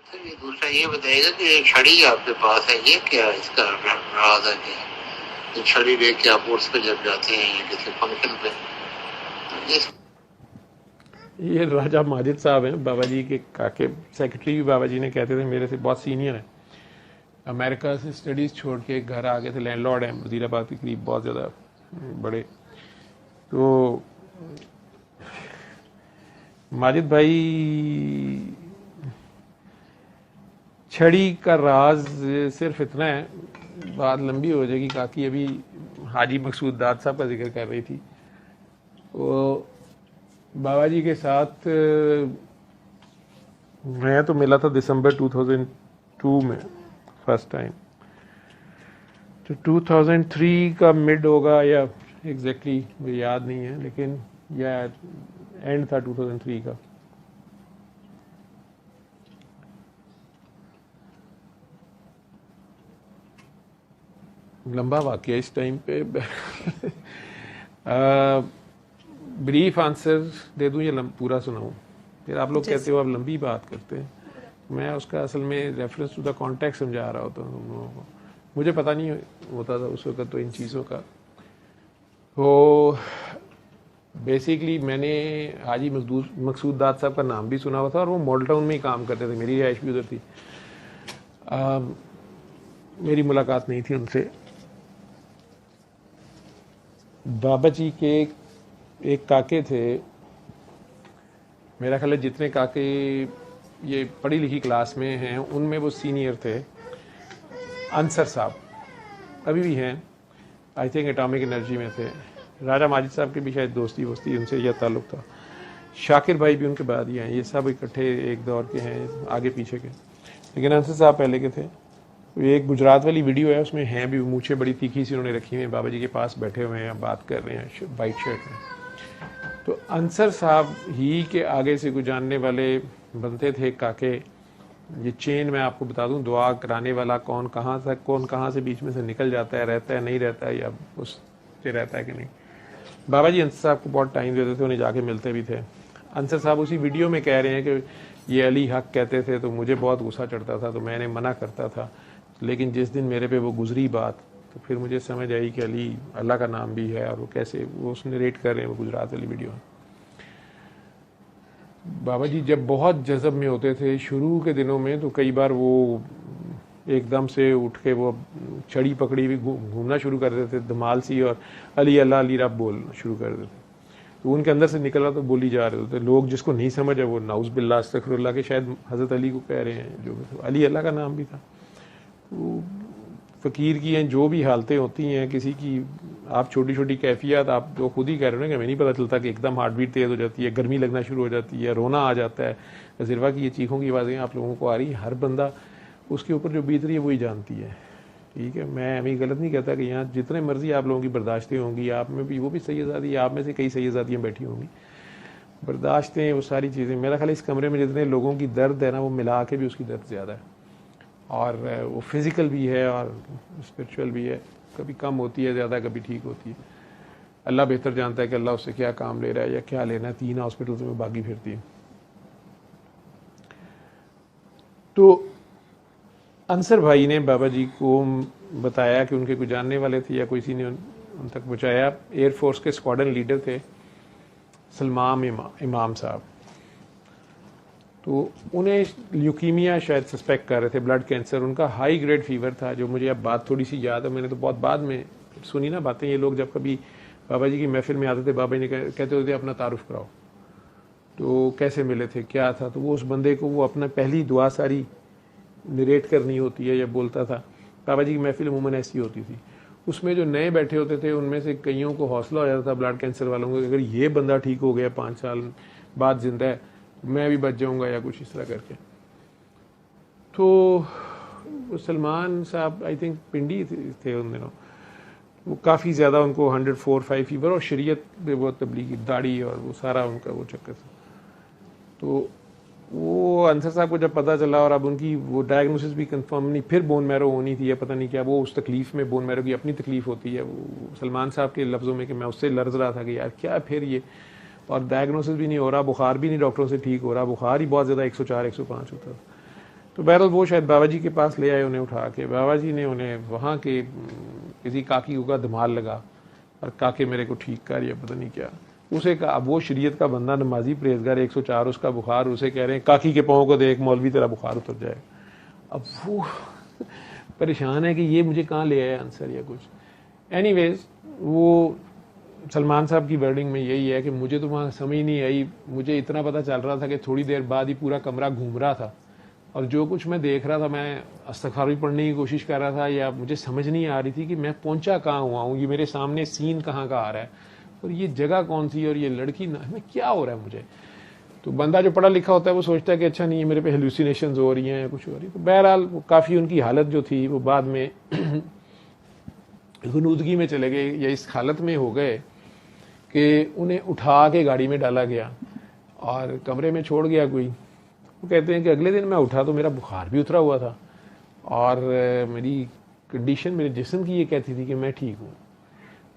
Sir ये दूसरा ये बताइएगा कि ये छड़ी आपके पास है, ये क्या है इसका राज है कि ये छड़ी लेके के आप उर्स पे जब जाते हैं या किसी फंक्शन पे, तो ये राजा माजिद साहब हैं, बाबा जी के काके सेक्रेटरी भी बाबा जी ने कहते थे, मेरे से बहुत सीनियर हैं। अमेरिका से स्टडीज़ छोड़ के घर आ गए थे, लैंडलॉर्ड हैं वजीराबाद के करीब, बहुत ज़्यादा बड़े। तो माजिद भाई, छड़ी का राज सिर्फ इतना है, बात लंबी हो जाएगी। काकी अभी हाजी मकसूद दाद साहब का जिक्र कर रही थी। वो बाबा जी के साथ मैं तो मिला था दिसंबर 2002 में फर्स्ट टाइम। तो 2003 का मिड होगा या एग्जैक्टली मुझे याद नहीं है, लेकिन या एंड था 2003 का। लंबा वाकया इस टाइम पे। ब्रीफ आंसर दे दूं या पूरा सुनाऊं? फिर आप लोग कहते हो आप लंबी बात करते हैं, मैं उसका असल में रेफरेंस टू द कॉन्टेक्स्ट समझा रहा होता हूँ लोगों को। मुझे पता नहीं होता था उस वक्त तो इन चीज़ों का। तो बेसिकली मैंने हाजी मकसूद दाद साहब का नाम भी सुना हुआ था, और वो मॉडल टाउन में ही काम करते थे, मेरी रिहाइश भी उधर थी। मेरी मुलाकात नहीं थी उनसे। बाबा जी के एक काके थे, मेरा ख्याल है जितने काके ये पढ़ी लिखी क्लास में हैं उनमें वो सीनियर थे। अंसर साहब अभी भी हैं, आई थिंक एटॉमिक एनर्जी में थे। राजा माजिद साहब की भी शायद दोस्ती उनसे यह ताल्लुक़ था। शाकिर भाई भी उनके बाद ही हैं, ये सब इकट्ठे एक दौर के हैं, आगे पीछे के। लेकिन अंसर साहब पहले के थे। एक गुजरात वाली वीडियो है, उसमें हैं भी, मूछें बड़ी तीखी सी उन्होंने रखी हुई हैं, बाबा जी के पास बैठे हुए हैं, बात कर रहे हैं वाइट शर्ट में। तो अंसर साहब ही के आगे से गुजारने वाले बनते थे काके। ये चेन मैं आपको बता दूं, दुआ कराने वाला कौन कहाँ से बीच में से निकल जाता है, रहता है नहीं रहता है, या उससे रहता है कि नहीं। बाबा जी अंसर साहब को बहुत टाइम देते थे, उन्हें जाके मिलते भी थे। अंसर साहब उसी वीडियो में कह रहे हैं कि ये अली हक कहते थे तो मुझे बहुत गुस्सा चढ़ता था, तो मैंने मना करता था। लेकिन जिस दिन मेरे पे वो गुजरी बात, तो फिर मुझे समझ आई कि अली अल्लाह का नाम भी है, और वो कैसे वो उसने रेट कर रहे हैं वो गुजरात वाली वीडियो में। बाबा जी जब बहुत जज़ब में होते थे शुरू के दिनों में, तो कई बार वो एकदम से उठ के वो छड़ी पकड़ी हुई घूमना शुरू कर देते थे, धमाल सी, और अली अल्लाह अली रब बोलना शुरू कर देते। तो उनके अंदर से निकल रहा तो बोली जा रहे होते। लोग जिसको नहीं समझ है वो नाउज़ बिल्लाह अस्तगफिरुल्लाह के शायद हज़रत अली को कह रहे हैं, जो अली अल्लाह का नाम भी था। तो फ़कीर की हैं जो भी हालतें होती हैं किसी की, आप छोटी छोटी कैफियत आप जो खुद ही कह रहे हो ना कि हमें नहीं पता चलता कि एकदम हार्ट बीट तेज़ हो जाती है, गर्मी लगना शुरू हो जाती है, रोना आ जाता है, सिरवा की ये चीखों की आवाज़ें आप लोगों को आ रही हैं। हर बंदा उसके ऊपर जो बीत रही है वही जानती है, ठीक है। मैं अभी गलत नहीं कहता कि यहाँ जितने मर्जी आप लोगों की बर्दाश्तें होंगी, आप में भी वो भी सैयदादी, आप में से कई सैयदादियाँ बैठी होंगी, बर्दाश्तें, वो सारी चीज़ें। मेरा ख्याल इस कमरे में जितने लोगों की दर्द है ना, वो मिला के भी उसकी दर्द ज़्यादा है, और वो फिज़िकल भी है और स्पिरिचुअल भी है। कभी कम होती है ज़्यादा, कभी ठीक होती है। अल्लाह बेहतर जानता है कि अल्लाह उससे क्या काम ले रहा है या क्या लेना है। 3 हॉस्पिटल्स में भागी फिरती है। तो अंसर भाई ने बाबा जी को बताया कि उनके कोई जानने वाले थे या किसी ने उन तक पहुँचाया। एयरफोर्स के स्क्वाड्रन लीडर थे सलमान इमाम साहब। तो उन्हें ल्यूकीमिया शायद सस्पेक्ट कर रहे थे, ब्लड कैंसर। उनका हाई ग्रेड फीवर था, जो मुझे अब बात थोड़ी सी याद है, मैंने तो बहुत बाद में सुनी ना बातें। ये लोग जब कभी बाबा जी की महफिल में आते थे, बाबा जी कहते होते अपना तारुफ कराओ, तो कैसे मिले थे क्या था, तो वो उस बंदे को वो अपना पहली दुआ सारी नरेट करनी होती है या बोलता था। बाबा जी की महफिल अमूमन ऐसी होती थी। उसमें जो नए बैठे होते थे उनमें से कईयों को हौसला हो जाता था ब्लड कैंसर वालों को, अगर ये बंदा ठीक हो गया 5 साल बाद जिंदा है, मैं भी बच जाऊंगा या कुछ इस तरह करके। तो सलमान साहब आई थिंक पिंडी थे उन दिनों। वो काफ़ी ज़्यादा उनको 104-5 फीवर, और शरीयत में बहुत तबलीगी, दाढ़ी और वो सारा उनका वो चक्कर था। तो वो अंसर साहब को जब पता चला, और अब उनकी वो डायग्नोसिस भी कंफर्म नहीं, फिर बोन मैरो होनी थी या पता नहीं क्या, वो उस तकलीफ़ में, बोन मैरो की अपनी तकलीफ़ होती है। वो सलमान साहब के लफ्ज़ों में कि मैं उससे लर्ज रहा था कि यार क्या फिर ये, और डायग्नोसिस भी नहीं हो रहा, बुखार भी नहीं डॉक्टरों से ठीक हो रहा, बुखार ही बहुत ज़्यादा 104-105 होता था। तो बहरहाल वो शायद बाबा जी के पास ले आए उन्हें उठा के। बाबा जी ने उन्हें वहाँ के किसी काकी का धमाल लगा और काके मेरे को ठीक कर, या पता नहीं क्या उसे कहा। अब वो शरीयत का बंदा, नमाजी परहेजगार, 104 उसका बुखार, उसे कह रहे हैं काकी के पाँव को देख मौलवी तेरा बुखार उतर जाए। अब वो परेशान है कि ये मुझे कहाँ ले आया आंसर या कुछ। एनीवेज वो सलमान साहब की वर्डिंग में यही है कि मुझे तो वहाँ समझ नहीं आई। मुझे इतना पता चल रहा था कि थोड़ी देर बाद ही पूरा कमरा घूम रहा था और जो कुछ मैं देख रहा था, मैं इस्तिग़फ़ार पढ़ने की कोशिश कर रहा था या मुझे समझ नहीं आ रही थी कि मैं पहुंचा कहाँ हुआ हूँ, ये मेरे सामने सीन कहाँ का आ रहा है और ये जगह कौन सी और ये लड़की में क्या हो रहा है मुझे। तो बंदा जो पढ़ा लिखा होता है वो सोचता है कि अच्छा नहीं है, मेरे पे हेलुसिनेशंस हो रही हैं या कुछ हो रही है। तो बहरहाल वो काफ़ी उनकी हालत जो थी वो बाद में गुनूदगी में चले गए या इस हालत में हो गए कि उन्हें उठा के गाड़ी में डाला गया और कमरे में छोड़ गया कोई। वो कहते हैं कि अगले दिन मैं उठा तो मेरा बुखार भी उतरा हुआ था और मेरी कंडीशन मेरे जिस्म की ये कहती थी कि मैं ठीक हूँ।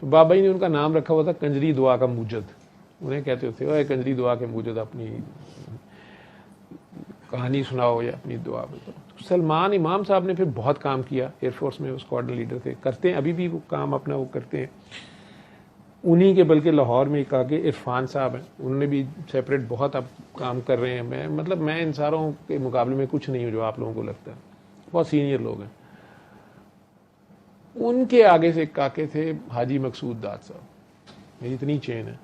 तो बाबा जी ने उनका नाम रखा हुआ था कंजरी दुआ का मूजद। उन्हें कहते थे ओए कंजरी दुआ के मूजद, अपनी कहानी सुनाओ या अपनी दुआ बताओ। तो सलमान इमाम साहब ने फिर बहुत काम किया, एयरफोर्स में वो स्क्वाड्रन लीडर थे, करते हैं अभी भी वो काम अपना वो करते हैं। उन्हीं के बल्कि लाहौर में एक आगे इरफान साहब हैं, उन्होंने भी सेपरेट बहुत अब काम कर रहे हैं। मैं इन सारों के मुकाबले में कुछ नहीं हूँ जो आप लोगों को लगता है, बहुत सीनियर लोग हैं। उनके आगे से काके थे हाजी मकसूद दाद साहब, मेरी इतनी चेन है,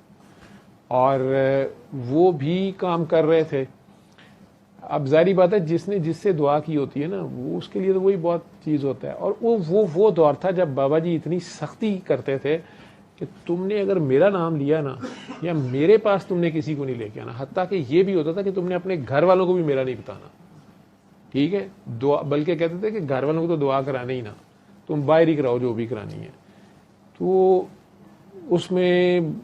और वो भी काम कर रहे थे। अब जाहिर बात है जिसने जिससे दुआ की होती है ना, वो उसके लिए तो वही बहुत चीज़ होता है। और वो दौर था जब बाबा जी इतनी सख्ती करते थे कि तुमने अगर मेरा नाम लिया ना या मेरे पास तुमने किसी को नहीं लेके आना, हत्ता कि ये भी होता था कि तुमने अपने घर वालों को भी मेरा नहीं बताना, ठीक है। दुआ, बल्कि कहते थे कि घर वालों को तो दुआ कराने ही ना, तुम बाहर ही कराओ जो भी करानी है। तो उसमें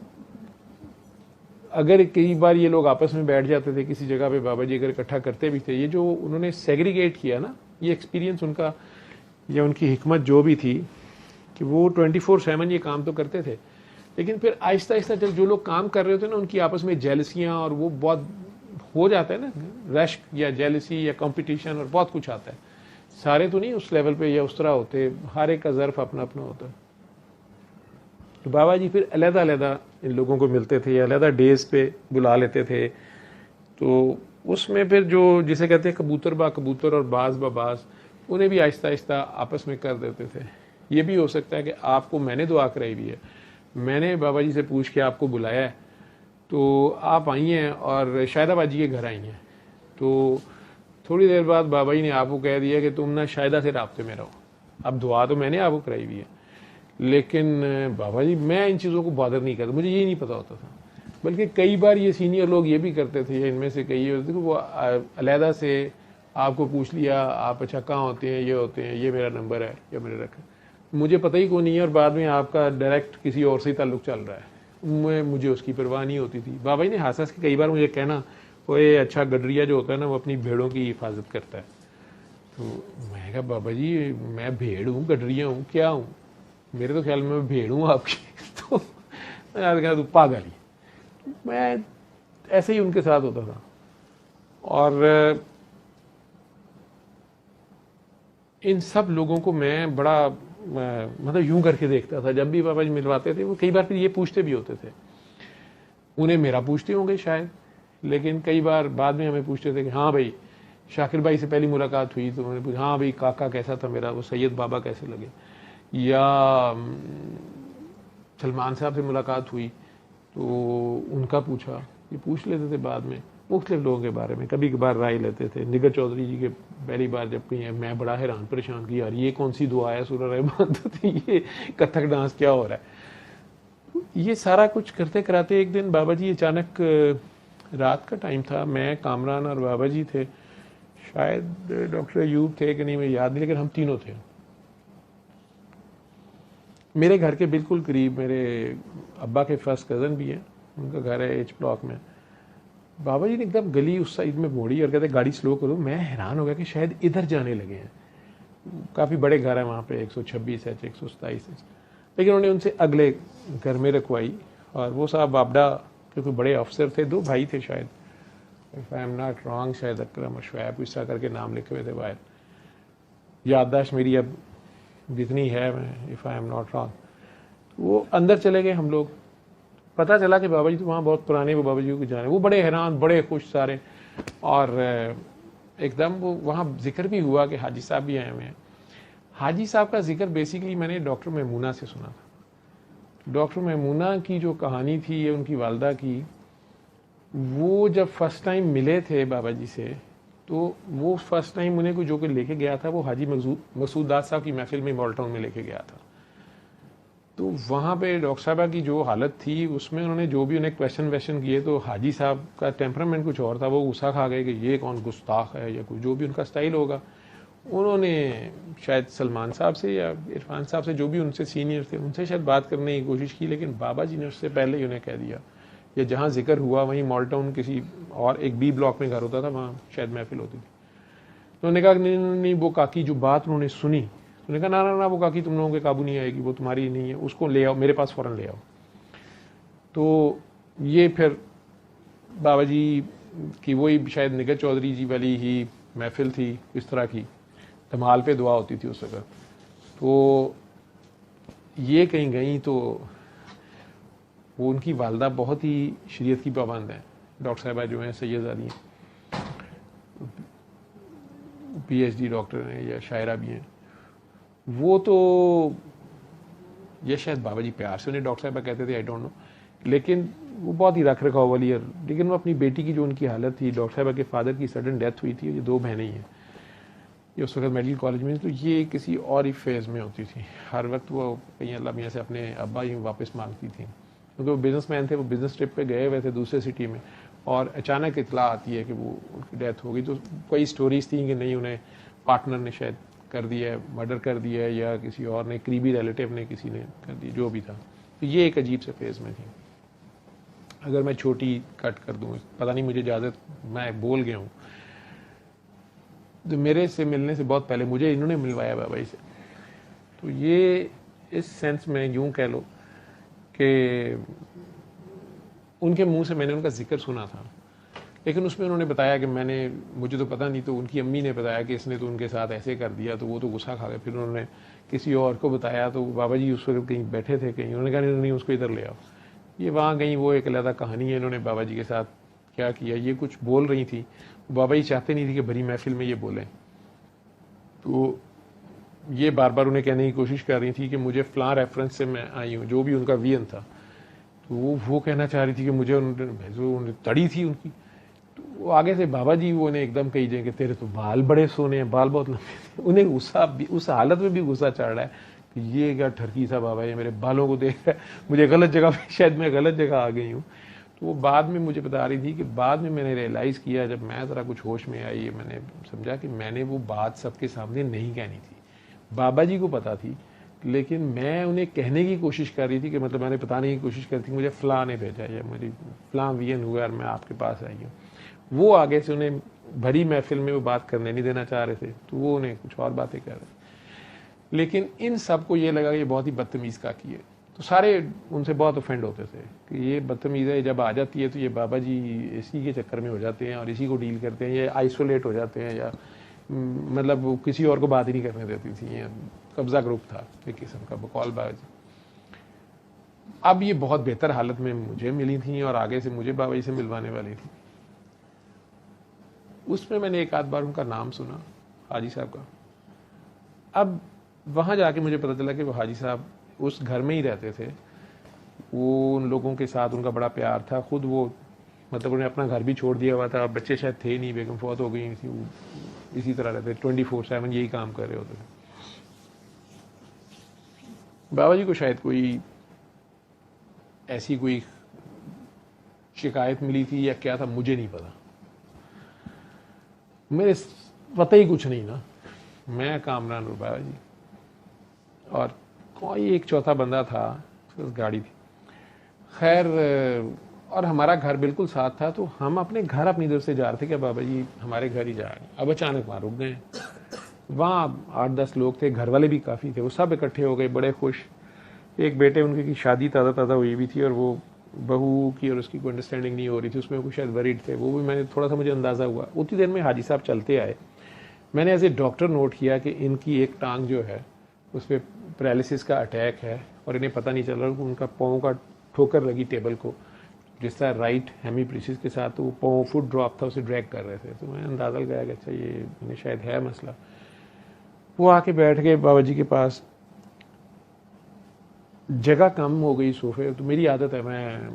अगर कई बार ये लोग आपस में बैठ जाते थे किसी जगह पे, बाबा जी अगर इकट्ठा करते भी थे, ये जो उन्होंने सेग्रीगेट किया ना, ये एक्सपीरियंस उनका या उनकी हिकमत जो भी थी कि वो 24/7 ये काम तो करते थे, लेकिन फिर आहिस्ता आहिस्ता जब जो लोग काम कर रहे होते ना, उनकी आपस में जेलसियाँ और वो बहुत हो जाता है ना, रश्क या जेलसी या कंपटीशन और बहुत कुछ आता है। सारे तो नहीं उस लेवल पे या उस तरह होते, हर एक का ज़र्फ अपना अपना होता है। तो बाबा जी फिर अलग-अलग इन लोगों को मिलते थे या अलग डेज पे बुला लेते थे। तो उसमें फिर जो जिसे कहते हैं कबूतर बा कबूतर और बाज बा बाज, उन्हें भी आहिस्ता आहिस्ता आपस में कर देते थे। ये भी हो सकता है कि आपको मैंने दुआ कराई भी है, मैंने बाबा जी से पूछ के आपको बुलाया है, तो आप आई हैं और शायदाबाद जी के घर आई हैं। तो थोड़ी देर बाद बाबा जी ने आपको कह दिया कि तुम ना शायदा से राब्ते में रहो। अब दुआ तो मैंने आपको कराई भी है, लेकिन बाबा जी मैं इन चीज़ों को बॉदर नहीं करता, मुझे यही नहीं पता होता था। बल्कि कई बार ये सीनियर लोग ये भी करते थे, इनमें से कई होते थे कि वो अलहदा से आपको पूछ लिया, आप अच्छा कहाँ होते हैं, ये होते हैं, ये मेरा नंबर है या मेरे रखा, मुझे पता ही कौन नहीं है, और बाद में आपका डायरेक्ट किसी और से ताल्लुक चल रहा है, मुझे उसकी परवाह नहीं होती थी। बाबा जी ने हंस हंस के कई बार मुझे कहना, ओए अच्छा गडरिया जो होता है ना वो अपनी भेड़ों की हिफाजत करता है। तो मैं कहा बाबा जी मैं भेड़ हूँ, गडरिया हूँ, क्या हूँ, मेरे तो ख्याल में मैं भेड़ हूँ आपकी। तो मैं कहा तू पागल ही। मैं ऐसे ही उनके साथ होता था। और इन सब लोगों को मैं बड़ा मतलब यूं करके देखता था। जब भी बाबा जी मिलवाते थे वो कई बार फिर ये पूछते भी होते थे, उन्हें मेरा पूछते होंगे शायद, लेकिन कई बार बाद में हमें पूछते थे कि हाँ भाई शाकिर भाई से पहली मुलाकात हुई तो उन्होंने पूछा हाँ भाई काका कैसा था मेरा, वो सैयद बाबा कैसे लगे, या सलमान साहब से मुलाकात हुई तो उनका पूछा, ये पूछ लेते थे बाद में मुख्तलिफ लोगों के बारे में, कभी कभार राय लेते थे। निगर चौधरी जी के पहली बार जब कहीं है, मैं बड़ा हैरान परेशान कि यार ये कौन सी दुआ है सूरह रहमान, तो ये कथक डांस क्या हो रहा है। ये सारा कुछ करते कराते एक दिन बाबा जी अचानक, रात का टाइम था, मैं कामरान और बाबा जी थे, शायद डॉक्टर अयूब थे कि नहीं मुझे याद नहीं, लेकिन हम तीनों थे। मेरे घर के बिल्कुल करीब मेरे अब्बा के फर्स्ट कज़न भी हैं, उनका घर है एच ब्लॉक में। बाबा जी ने एकदम गली उस साइड में मोड़ी और कहते गाड़ी स्लो करो। मैं हैरान हो गया कि शायद इधर जाने लगे हैं, काफ़ी बड़े घर हैं वहाँ पे, 126 H 127 H, लेकिन उन्होंने उनसे अगले घर में रखवाई। और वो साहब बाबडा के कोई बड़े अफसर थे, 2 भाई थे शायद, if I am not wrong शायद अकरम और शुएब इस तरह करके नाम लिखे हुए थे बाहर। याददाश्त मेरी अब जितनी है, मैं if I am not wrong, वो अंदर चले गए हम लोग। पता चला कि बाबा जी तो वहाँ बहुत पुराने वो बाबा जी को जाने, वो बड़े हैरान, बड़े खुश सारे। और एकदम वो वहाँ जिक्र भी हुआ कि हाजी साहब भी आए हुए हैं। हाजी साहब का जिक्र बेसिकली मैंने डॉक्टर मैमूना से सुना था। डॉक्टर मैमूना की जो कहानी थी ये उनकी वालदा की, वो जब फर्स्ट टाइम मिले थे बाबा जी से, तो वो फर्स्ट टाइम उन्हें को जो कि लेके गया था वो हाजी मकसूद दास साहब की महफिल में मॉल टाउन में लेके गया था। तो वहाँ पे डॉक्टर साहबा की जो हालत थी उसमें उन्होंने जो भी उन्हें क्वेश्चन किए, तो हाजी साहब का टेम्परामेंट कुछ और था, वो गुस्सा खा गए कि ये कौन गुस्ताख है या कुछ जो भी उनका स्टाइल होगा। उन्होंने शायद सलमान साहब से या इरफान साहब से, जो भी उनसे सीनियर थे, उनसे शायद बात करने की कोशिश की, लेकिन बाबा जी ने उससे पहले ही उन्हें कह दिया, या जहाँ जिक्र हुआ वहीं मॉल टाउन किसी और एक बी ब्लॉक में घर होता था, वहाँ शायद महफिल होती थी। तो उन्होंने कहा नहीं नहीं, वो काकी जो बात उन्होंने सुनी, उन्होंने कहा ना ना ना, वो काकी तुम लोगों के काबू नहीं आएगी, वो तुम्हारी नहीं है, उसको ले आओ मेरे पास, फ़ौरन ले आओ। तो ये फिर बाबा जी की वही शायद निगर चौधरी जी वाली ही महफिल थी, इस तरह की धमाल पे दुआ होती थी उस वक्त। तो ये कहीं गई तो वो उनकी वालदा बहुत ही शरीयत की पाबंद है। डॉक्टर साहबा जो हैं सैयदादी हैं, PhD डॉक्टर हैं या शायरा भी हैं, वो तो ये शायद बाबा जी प्यार से उन्हें डॉक्टर साहबा कहते थे, आई डोंट नो, लेकिन वो बहुत ही रख रखाव वाली है। लेकिन वो अपनी बेटी की जो उनकी हालत थी, डॉक्टर साहबा के फादर की सडन डेथ हुई थी, ये 2 बहनें ही हैं, ये उस वक्त मेडिकल कॉलेज में, तो ये किसी और ही फेज़ में होती थी। हर वक्त वो कहीं अल्लाह मियाँ से अपने अब्बा ही वापस मांगती थी, क्योंकि वो बिजनेसमैन थे, वो बिजनेस ट्रिप पे गए हुए थे दूसरे सिटी में, और अचानक इतला आती है कि वो उनकी डेथ हो गई। तो कई स्टोरीज थी कि नहीं, उन्हें पार्टनर ने शायद कर दिया है, मर्डर कर दिया है, या किसी और ने, करीबी रिलेटिव ने, किसी ने कर दिया, जो भी था। तो ये एक अजीब से फेज़ में थी। अगर मैं छोटी कट कर दूँ, पता नहीं मुझे इजाज़त, मैं बोल गया हूँ। तो मेरे से मिलने से बहुत पहले मुझे इन्होंने मिलवाया बाबा जी से। तो ये इस सेंस में यूँ कह लो कि उनके मुंह से मैंने उनका जिक्र सुना था, लेकिन उसमें उन्होंने बताया कि मुझे तो पता नहीं, तो उनकी अम्मी ने बताया कि इसने तो उनके साथ ऐसे कर दिया, तो वो तो गुस्सा खा गए। फिर उन्होंने किसी और को बताया, तो बाबा जी उस वक्त कहीं बैठे थे कहीं, उन्होंने कहा नहीं उसको इधर ले आओ। ये वहाँ गई, वो एक अलग कहानी है, इन्होंने बाबा जी के साथ क्या किया। ये कुछ बोल रही थी, बाबा जी चाहते नहीं थी कि भरी महफिल में ये बोलें, तो ये बार बार उन्हें कहने की कोशिश कर रही थी कि मुझे फ़लाँ रेफरेंस से मैं आई हूँ, जो भी उनका वियन था। तो वो कहना चाह रही थी कि मुझे उन्हें तड़ी थी उनकी। तो वो आगे से बाबा जी वो उन्हें एकदम कही जाए कि तेरे तो बाल बड़े सोने हैं, बाल बहुत लंबे थे। उन्हें गुस्सा भी, उस हालत में भी गुस्सा चढ़ रहा है कि ये क्या ठरकी सा बाबा, ये मेरे बालों को देख रहा है, मुझे गलत जगह पे, शायद मैं गलत जगह आ गई हूँ। तो वो बाद में मुझे बता रही थी कि बाद में मैंने रियलाइज़ किया, जब मैं ज़रा कुछ होश में आई, मैंने समझा कि मैंने वो बात सबके सामने नहीं कहनी थी। बाबा जी को पता थी, लेकिन मैं उन्हें कहने की कोशिश कर रही थी कि मतलब मैंने बताने की कोशिश कर थी, मुझे फ़लाँ ने भेजा या मेरी फ़लाँ वियन हुआ और मैं आपके पास आई हूँ। वो आगे से उन्हें भरी महफिल में वो बात करने नहीं देना चाह रहे थे, तो वो उन्हें कुछ और बातें कर रहे थे। लेकिन इन सबको ये लगा कि ये बहुत ही बदतमीज़ काकी है, तो सारे उनसे बहुत ऑफेंड होते थे कि ये बदतमीज़ है, जब आ जाती है तो ये बाबा जी इसी के चक्कर में हो जाते हैं और इसी को डील करते हैं, या आइसोलेट हो जाते हैं, या मतलब वो किसी और को बात ही नहीं करने देती थी। ये कब्जा ग्रुप था एक किस्म का, बकौल बाबा जी। अब ये बहुत बेहतर हालत में मुझे मिली थी और आगे से मुझे बाबा जी से मिलवाने वाली थी। उसमें मैंने एक आध बार उनका नाम सुना, हाजी साहब का। अब वहाँ जाके मुझे पता चला कि वो हाजी साहब उस घर में ही रहते थे, वो उन लोगों के साथ उनका बड़ा प्यार था। खुद वो मतलब उन्हें अपना घर भी छोड़ दिया हुआ था, बच्चे शायद थे नहीं, बेगम फौत हो गई थी, वो इसी तरह रहते 24/7 यही काम कर रहे होते थे। बाबा जी को शायद कोई ऐसी कोई शिकायत मिली थी या क्या था, मुझे नहीं पता, मेरे पता ही कुछ नहीं ना। मैं कामरान और बाबा जी और कोई एक चौथा बंदा था, उस गाड़ी थी, खैर। और हमारा घर बिल्कुल साथ था, तो हम अपने घर अपनी तरफ से जा रहे थे कि बाबा जी हमारे घर ही जा रहे हैं। अब अचानक वहाँ रुक गए। वहाँ 8-10 लोग थे, घर वाले भी काफ़ी थे, वो सब इकट्ठे हो गए, बड़े खुश। एक बेटे उनके की शादी ताज़ा ताज़ा हुई भी थी और वो बहू की और उसकी कोई अंडरस्टैंडिंग नहीं हो रही थी, उसमें वो शायद वरीड थे, वो भी मैंने थोड़ा सा मुझे अंदाज़ा हुआ। उतनी देर में हाजी साहब चलते आए। मैंने एज ए डॉक्टर नोट किया कि इनकी एक टांग जो है उस पर पैरालिसिस का अटैक है और इन्हें पता नहीं चल रहा कि उनका पाँव का ठोकर लगी टेबल को, जिस तरह राइट हेमीप्रीसिस के साथ, तो वो पाँव फुट ड्रॉप था, उसे ड्रैग कर रहे थे। तो मैं अंदाज़ा लगाया कि अच्छा ये इन्हें शायद है मसला। वो आके बैठ गए बाबा जी के पास, जगह कम हो गई सोफे। तो मेरी आदत है, मैं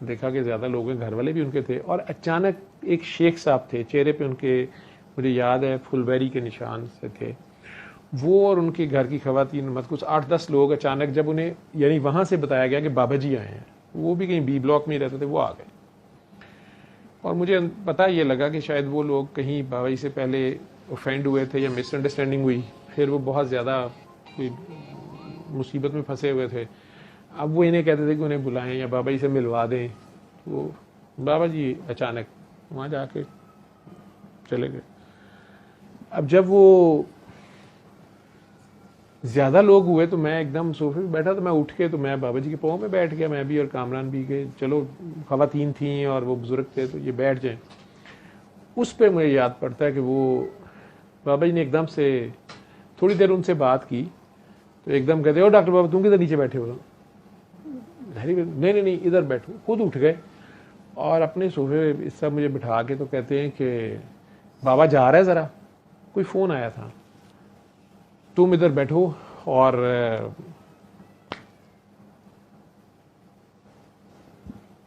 देखा कि ज़्यादा लोग हैं, घर वाले भी उनके थे, और अचानक एक शेख साहब थे, चेहरे पे उनके मुझे याद है फुलबेरी के निशान से थे वो, और उनके घर की खवातीन, मत कुछ 8-10 लोग अचानक, जब उन्हें यानी वहाँ से बताया गया कि बाबा जी आए हैं, वो भी कहीं बी ब्लॉक में ही रहते थे, वो आ गए। और मुझे पता ये लगा कि शायद वो लोग कहीं बाबा जी से पहले ऑफेंड हुए थे या मिसअंडरस्टैंडिंग हुई, फिर वो बहुत ज़्यादा कोई मुसीबत में फंसे हुए थे। अब वो इन्हें कहते थे कि उन्हें बुलाएं या बाबा जी से मिलवा दें। तो बाबा जी अचानक वहाँ जाके चले गए। अब जब वो ज़्यादा लोग हुए तो मैं एकदम सोफे पे बैठा, तो मैं उठ के, तो मैं बाबा जी के पाँव में बैठ गया, मैं भी और कामरान भी के, चलो खवातीन थी और वो बुजुर्ग थे तो ये बैठ जाएं। उस पर मुझे याद पड़ता है कि वो बाबा जी ने एकदम से थोड़ी देर उनसे बात की, तो एकदम कहते, ओ डॉक्टर बाबा तुम किधर नीचे बैठे हो? नहीं नहीं नहीं इधर बैठो। खुद उठ गए और अपने सोफे इस सब मुझे बिठा के तो कहते हैं कि बाबा जा रहा है ज़रा, कोई फ़ोन आया था, तुम इधर बैठो और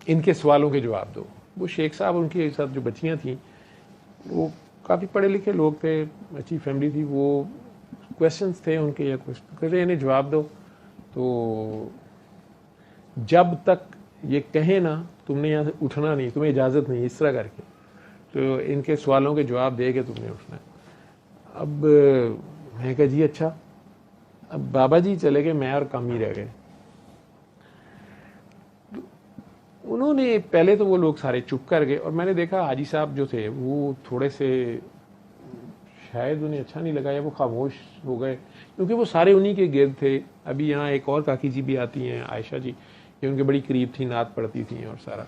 इनके सवालों के जवाब दो। वो शेख साहब, उनके साथ जो बच्चियां थीं, वो काफ़ी पढ़े लिखे लोग थे, अच्छी फैमिली थी, वो क्वेश्चंस थे उनके या कुछ, कहते इन्हें जवाब दो। तो जब तक ये कहे ना तुमने यहाँ से उठना नहीं, तुम्हें इजाज़त नहीं, इस तरह करके, तो इनके सवालों के जवाब दे के तुमने उठना है। अब मैं कहा जी अच्छा। अब बाबा जी चले गए, मैं और कम ही रह गए। उन्होंने पहले तो वो लोग सारे चुप कर गए, और मैंने देखा हाजी साहब जो थे वो थोड़े से, शायद उन्हें अच्छा नहीं लगा या वो खामोश हो गए, क्योंकि वो सारे उन्हीं के गिर्द थे। अभी यहाँ एक और काकी जी भी आती हैं, आयशा जी, ये उनके बड़ी करीब थी, नात पढ़ती थी, और सारा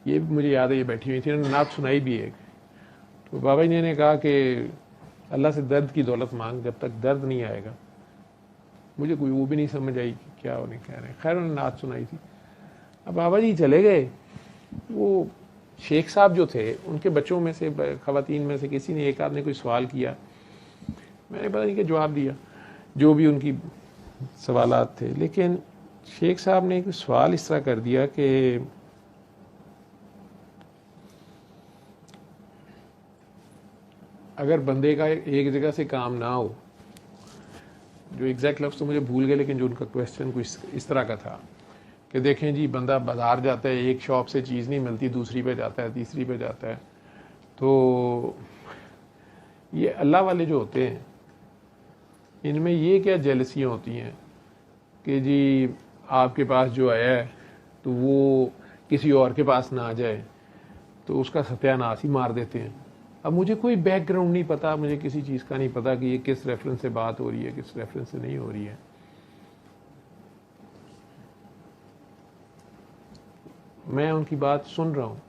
ये मुझे याद है, ये बैठी हुई थी, उन्होंने नात सुनाई भी एक। तो बाबा जी ने कहा कि अल्लाह से दर्द की दौलत मांग, जब तक दर्द नहीं आएगा। मुझे कोई वो भी नहीं समझ आई कि क्या उन्हें कह रहे हैं। खैर उन्होंने नात सुनाई थी। अब बाबा जी चले गए। वो शेख साहब जो थे, उनके बच्चों में से, खवातीन में से किसी ने, एक आदमी कोई सवाल किया, मैंने पता नहीं क्या जवाब दिया, जो भी उनकी सवालात थे। लेकिन शेख साहब ने एक सवाल इस तरह कर दिया कि अगर बंदे का एक जगह से काम ना हो, जो एग्जैक्ट लफ्ज़ तो मुझे भूल गए, लेकिन जो उनका क्वेश्चन कुछ इस तरह का था कि देखें जी, बंदा बाजार जाता है, एक शॉप से चीज़ नहीं मिलती, दूसरी पे जाता है, तीसरी पे जाता है, तो ये अल्लाह वाले जो होते हैं, इनमें ये क्या जेलसियाँ होती हैं कि जी आपके पास जो आया है तो वो किसी और के पास ना जाए, तो उसका सत्यानाश ही मार देते हैं। अब मुझे कोई बैकग्राउंड नहीं पता, मुझे किसी चीज़ का नहीं पता कि ये किस रेफरेंस से बात हो रही है, किस रेफरेंस से नहीं हो रही है। मैं उनकी बात सुन रहा हूँ,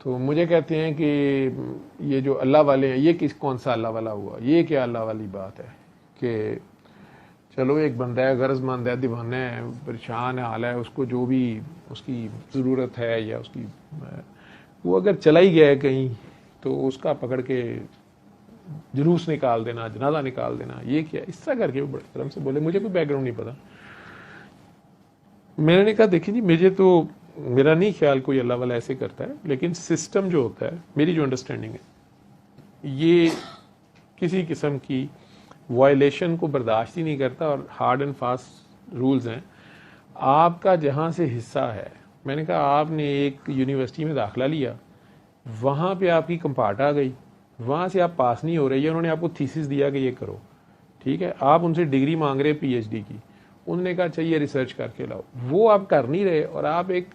तो मुझे कहते हैं कि ये जो अल्लाह वाले हैं, ये कौन सा अल्लाह वाला हुआ, ये क्या अल्लाह वाली बात है कि चलो एक बंदा है, गरजमंद है, दीवाना है, परेशान है, हाल है, उसको जो भी उसकी ज़रूरत है या उसकी, वो अगर चला ही गया है कहीं, तो उसका पकड़ के जुलूस निकाल देना, जनाजा निकाल देना, ये क्या, इस तरह करके वो बड़े तरह से बोले। मुझे कोई बैकग्राउंड नहीं पता। मैंने कहा देखिए जी, मुझे तो, मेरा नहीं ख्याल कोई अल्लाह वाला ऐसे करता है, लेकिन सिस्टम जो होता है, मेरी जो अंडरस्टैंडिंग है, ये किसी किस्म की वायलेशन को बर्दाश्त ही नहीं करता, और हार्ड एंड फास्ट रूल्स हैं। आपका जहाँ से हिस्सा है, मैंने कहा आपने एक यूनिवर्सिटी में दाखिला लिया, वहाँ पे आपकी कंपार्ट आ गई, वहाँ से आप पास नहीं हो रही है, उन्होंने आपको थीसिस दिया कि ये करो, ठीक है, आप उनसे डिग्री मांग रहे पीएचडी की, उन्होंने कहा चाहिए रिसर्च करके लाओ, वो आप कर नहीं रहे, और आप एक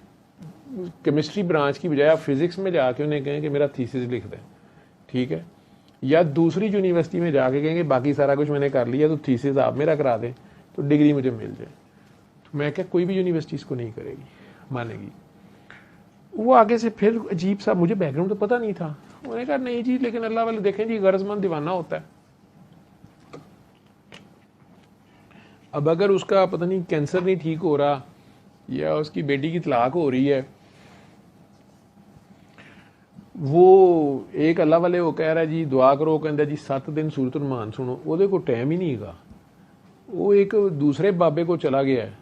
केमिस्ट्री ब्रांच की बजाय आप फिजिक्स में जाके उन्हें कहें कि मेरा थीसिस लिख दें, ठीक है, या दूसरी यूनिवर्सिटी में जाके कहेंगे बाकी सारा कुछ मैंने कर लिया, तो थीसिस आप मेरा करा दें तो डिग्री मुझे मिल जाए। तो मैं क्या, कोई भी यूनिवर्सिटी इसको नहीं करेगी, मानेगी। वो आगे से फिर अजीब सा, मुझे बैकग्राउंड तो पता नहीं था, उन्होंने कहा नहीं जी लेकिन अल्लाह वाले देखें जी गरजमंद दीवाना होता है। अब अगर उसका पता नहीं कैंसर नहीं ठीक हो रहा या उसकी बेटी की तलाक हो रही है, वो एक अल्लाह वाले वो कह रहा है जी दुआ करो, कहता जी 7 दिन सूरत रहमान सुनो, वो को टाइम ही नहीं गा, वो एक दूसरे बाबे को चला गया है।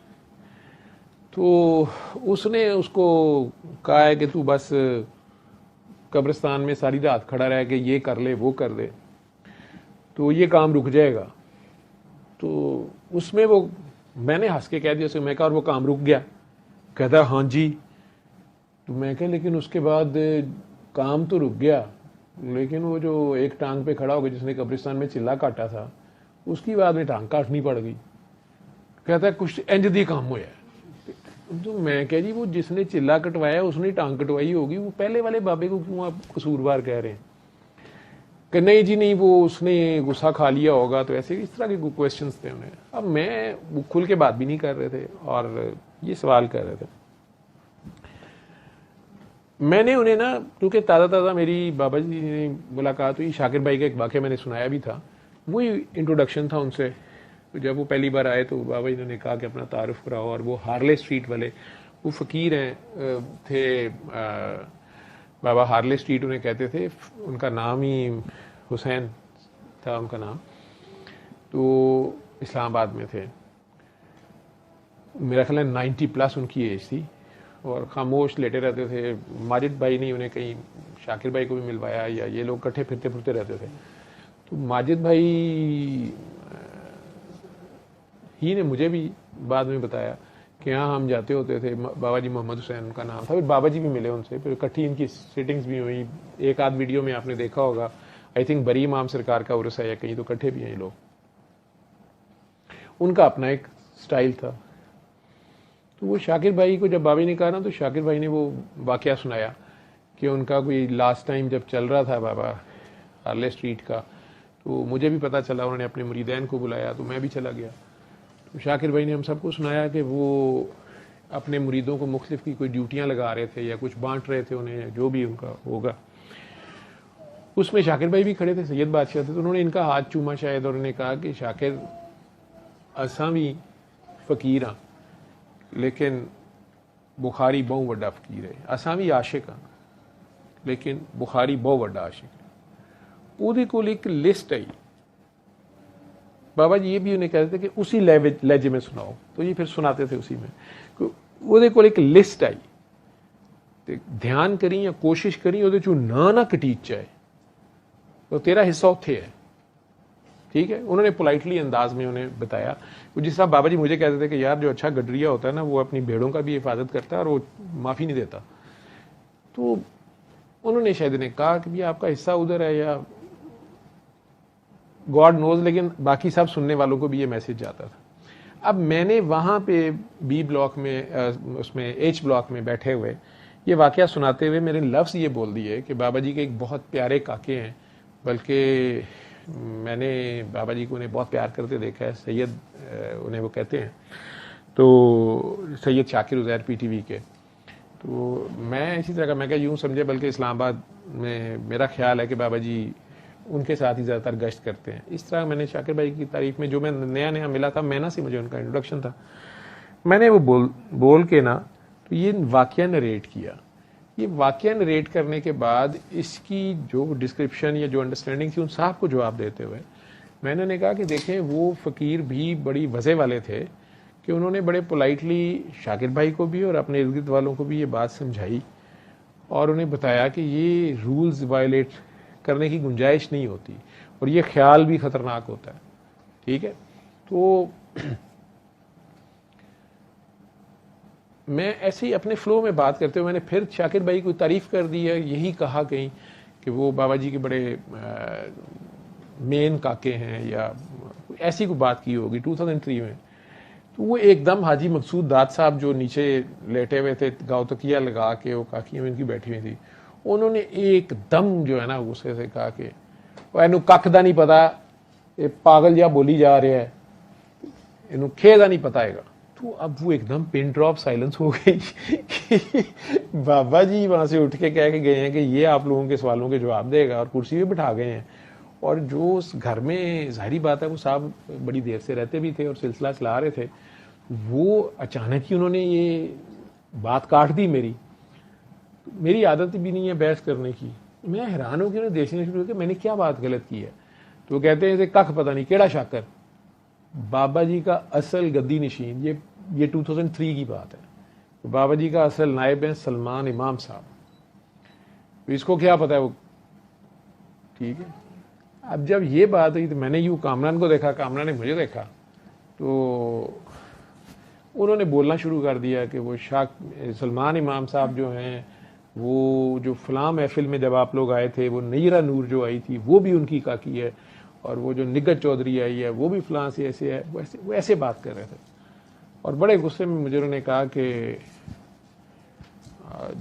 तो उसने उसको कहा है कि तू बस कब्रिस्तान में सारी रात खड़ा रह के ये कर ले वो कर ले तो ये काम रुक जाएगा। तो उसमें वो मैंने हंस के कह दिया उसे, मैं कहा और वो काम रुक गया? कहता हाँ जी। तो मैं कहा लेकिन उसके बाद काम तो रुक गया, लेकिन वो जो एक टांग पे खड़ा हो गया जिसने कब्रिस्तान में चिल्ला काटा था, उसकी बाद में टांग काटनी पड़ गई। कहता है कुछ इंज दी काम होया। तो मैं कह जी वो जिसने चिल्ला कटवाया उसने टांग कटवाई होगी, वो पहले वाले बाबे को क्यों आप कसूरवार कह रहे हैं? कि नहीं जी नहीं वो उसने गुस्सा खा लिया होगा। तो ऐसे इस तरह के क्वेश्चंस थे उन्हें। अब मैं वो खुल के बात भी नहीं कर रहे थे और ये सवाल कर रहे थे। मैंने उन्हें ना, क्योंकि ताज़ा मेरी बाबा जी ने मुलाकात हुई, शाकिर भाई का एक वाक़या मैंने सुनाया भी था, वही इंट्रोडक्शन था उनसे। तो जब वो पहली बार आए तो बाबा जी ने कहा कि अपना तारुफ कराओ, और वो हार्ले स्ट्रीट वाले वो फ़कीर हैं थे, बाबा हार्ले स्ट्रीट उन्हें कहते थे, उनका नाम ही हुसैन था उनका नाम। तो इस्लामाबाद में थे, मेरा ख्याल है 90+ उनकी एज थी और खामोश लेटे रहते थे। माजिद भाई ने उन्हें कहीं शाकिर भाई को भी मिलवाया या ये लोग इकट्ठे फिरते फुरते रहते थे। तो माजिद भाई ही ने मुझे भी बाद में बताया कि यहाँ हम जाते होते थे, बाबा जी मोहम्मद हुसैन उनका नाम था। फिर बाबा जी भी मिले उनसे, फिर इकट्ठी इनकी सिटिंग्स भी हुई। एक आध वीडियो में आपने देखा होगा, आई थिंक बरी इमाम सरकार का उर्स है या कहीं, तो इकट्ठे भी हैं ये लोग। उनका अपना एक स्टाइल था। तो वो शाकिर भाई को जब बाबा ने कहा ना, तो शाकिर भाई ने वो वाकया सुनाया कि उनका कोई लास्ट टाइम जब चल रहा था बाबा हार्ले स्ट्रीट का, तो मुझे भी पता चला, उन्होंने अपने मुरीदैन को बुलाया तो मैं भी चला गया। तो शाकिर भाई ने हम सबको सुनाया कि वो अपने मुरीदों को मुख्तलिफ की कोई ड्यूटियां लगा रहे थे या कुछ बांट रहे थे उन्हें, जो भी उनका होगा। उसमें शाकिर भाई भी खड़े थे, सैयद बादशाह थे। तो उन्होंने इनका हाथ चूमा शायद, और उन्होंने कहा कि शाकिर असां भी फकीर हाँ, लेकिन बुखारी बहुत वड्डा फकीर है। असां भी आशिक हाँ, लेकिन बुखारी बहुत वड्डा आशिक है। ਉਹਦੇ ਕੋਲ एक लिस्ट आई। बाबा जी ये भी उन्हें कहते थे कि उसी लहजे में सुनाओ, तो ये फिर सुनाते थे उसी में। ਉਹਦੇ ਕੋਲ एक लिस्ट आई, तो ध्यान करी या कोशिश करी ਉਹਦੇ ਚੋਂ ना कटीच जाए, तो तेरा हिस्सा उत्थे है। ठीक है, उन्होंने पोलाइटली अंदाज में उन्हें बताया। जिस तरह बाबा जी मुझे कहते थे कि यार जो अच्छा गडरिया होता है ना, वो अपनी भेड़ों का भी हिफाजत करता है और वो माफ़ी नहीं देता। तो उन्होंने शायद ने कहा कि भैया आपका हिस्सा उधर है या गॉड नोज, लेकिन बाकी सब सुनने वालों को भी ये मैसेज जाता था। अब मैंने वहाँ पे बी ब्लॉक में उसमें एच ब्लॉक में बैठे हुए ये वाकया सुनाते हुए मेरे लफ्ज़ ये बोल दिए कि बाबा जी के एक बहुत प्यारे काके हैं, बल्कि मैंने बाबा जी को उन्हें बहुत प्यार करते देखा है, सैयद उन्हें वो कहते हैं, तो सैयद शाकिर उज़ैर PTV के। तो मैं इसी तरह का, मैं क्या यूँ समझे, बल्कि इस्लामाबाद में मेरा ख्याल है कि बाबा जी उनके साथ ही ज़्यादातर गश्त करते हैं। इस तरह मैंने शाकिर भाई की तारीफ में, जो मैं नया मिला था, मैना से मुझे उनका इंट्रोडक्शन था, मैंने वो बोल के ना तो ये वाकया नरेट किया। ये वाकया नरेट करने के बाद इसकी जो डिस्क्रिप्शन या जो अंडरस्टैंडिंग थी उन साहब को जवाब देते हुए मैंने उन्हें कहा कि देखें वो फ़कीर भी बड़ी वज़े वाले थे कि उन्होंने बड़े पोलाइटली शाकिर भाई को भी और अपने इर्द गिर्द वालों को भी ये बात समझाई और उन्हें बताया कि ये रूल्स वायलेट करने की गुंजाइश नहीं होती और ये ख्याल भी ख़तरनाक होता है। ठीक है, तो मैं ऐसे ही अपने फ्लो में बात करते हुए मैंने फिर शाकिर भाई को तारीफ़ कर दी है, यही कहा कहीं कि वो बाबा जी के बड़े मेन काके हैं या ऐसी कोई बात की होगी 2003 में। तो वो एकदम हाजी मकसूद दाद साहब जो नीचे लेटे हुए थे गाँव तकिया लगा के, वो काकियाँ इनकी बैठी हुई थी, उन्होंने एकदम जो है ना गुस्से से कहा कि इनू कख दा नहीं पता, ये पागल जा बोली जा रहा है, इनू खे दा नहीं पता हैगा। तो अब वो एकदम पिन ड्रॉप साइलेंस हो गई कि बाबा जी वहाँ से उठ के कह के गए हैं कि ये आप लोगों के सवालों के जवाब देगा, और कुर्सी पे बिठा गए हैं। और जो उस घर में जाहिर बात है वो साहब बड़ी देर से रहते भी थे और सिलसिला चला रहे थे, वो अचानक ही उन्होंने ये बात काट दी मेरी। मेरी आदत भी नहीं है बहस करने की। मैं हैरान हूँ कि उन्हें देखने शुरू किया मैंने क्या बात गलत की है। तो वो कहते हैं कख पता नहीं केड़ा शाकर, बाबा जी का असल गद्दी नशीन, ये 2003 की बात है। तो बाबा जी का असल नायब है सलमान इमाम साहब। तो इसको क्या पता है वो, ठीक है। अब जब ये बात हुई तो मैंने यूँ कामरान को देखा, कामरान ने मुझे देखा, तो उन्होंने बोलना शुरू कर दिया कि वो सलमान इमाम साहब जो हैं, वो जो फलां महफिल में जब आप लोग आए थे, वो नयरा नूर जो आई थी वो भी उनकी काकी है, और वो जो निगत चौधरी आई है वो भी फलां से ऐसे है। वो ऐसे बात कर रहे थे। और बड़े गुस्से में मुझे उन्होंने कहा कि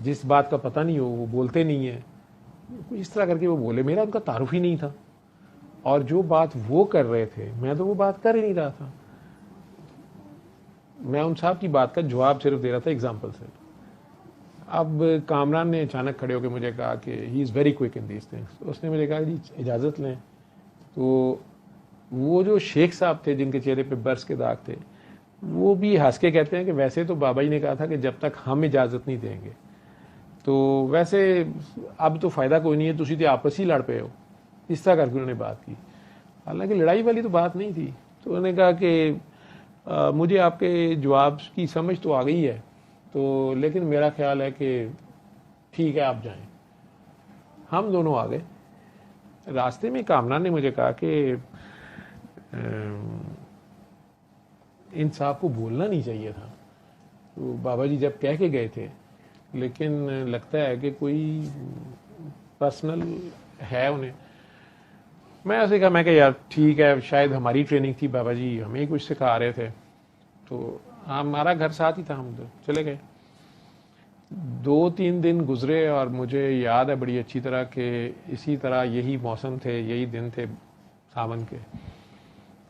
जिस बात का पता नहीं हो वो बोलते नहीं है, इस तरह करके वो बोले। मेरा उनका तारुफ ही नहीं था, और जो बात वो कर रहे थे मैं तो वो बात कर ही नहीं रहा था। मैं उन साहब की बात का जवाब सिर्फ दे रहा था एग्जाम्पल से। अब कामरान ने अचानक खड़े होकर मुझे कहा कि he is very quick in these things. उसने मुझे कहा जी इजाज़त लें। तो वो जो शेख साहब थे जिनके चेहरे पे बर्स के दाग थे, वो भी हंस के कहते हैं कि वैसे तो बाबा जी ने कहा था कि जब तक हम इजाज़त नहीं देंगे, तो वैसे अब तो फ़ायदा कोई नहीं है, तुसी तो आपस ही लड़ पे हो। इस तरह करके उन्होंने बात की। हालांकि लड़ाई वाली तो बात नहीं थी। तो उन्होंने कहा कि मुझे आपके जवाब की समझ तो आ गई है, तो लेकिन मेरा ख्याल है कि ठीक है आप जाएं। हम दोनों आ गए। रास्ते में कामरान ने मुझे कहा कि इन साहब को बोलना नहीं चाहिए था। तो बाबा जी जब कह के गए थे, लेकिन लगता है कि कोई पर्सनल है उन्हें। मैं ऐसे कहा, मैं यार ठीक है, शायद हमारी ट्रेनिंग थी, बाबा जी हमें ही कुछ सिखा रहे थे। तो हमारा घर साथ ही था, हम तो चले गए। 2-3 दिन गुजरे और मुझे याद है बड़ी अच्छी तरह कि इसी तरह यही मौसम थे, यही दिन थे सावन के।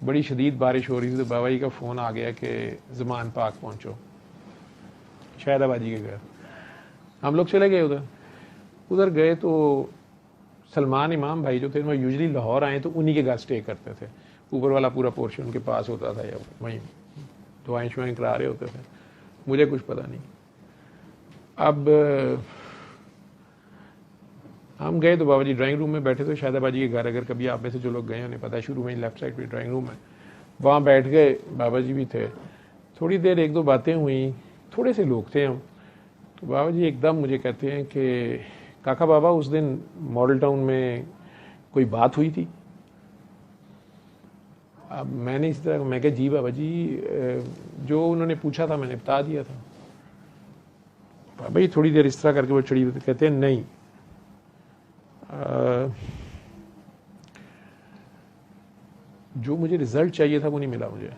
बड़ी शदीद बारिश हो रही थी। तो बाबा जी का फ़ोन आ गया कि ज़मान पाक पहुँचो, शहदाबादी के घर। हम लोग चले गए उधर गए। तो सलमान इमाम भाई जो थे, वो यूजली लाहौर आए तो उन्हीं के घर स्टे करते थे। ऊपर वाला पूरा पोर्शन उनके पास होता था, या वहीं दुआएं शुआएं करा रहे होते थे। मुझे कुछ पता नहीं। अब हम गए तो बाबा जी ड्राइंग रूम में बैठे थे। शायदाबाद जी के घर, अगर कभी आप में से जो लोग गए उन्हें पता है, शुरू में ही लेफ्ट साइड पे ड्राइंग रूम है, वहाँ बैठ गए। बाबा जी भी थे। थोड़ी देर 1-2 बातें हुई, थोड़े से लोग थे हम। तो बाबा जी एकदम मुझे कहते हैं कि काका बाबा उस दिन मॉडल टाउन में कोई बात हुई थी। अब मैंने इस तरह मैं कहा जी बाबा जी, जो उन्होंने पूछा था मैंने बता दिया था। बाबा जी थोड़ी देर इस तरह करके वो चढ़ी, कहते हैं नहीं, जो मुझे रिजल्ट चाहिए था वो नहीं मिला मुझे,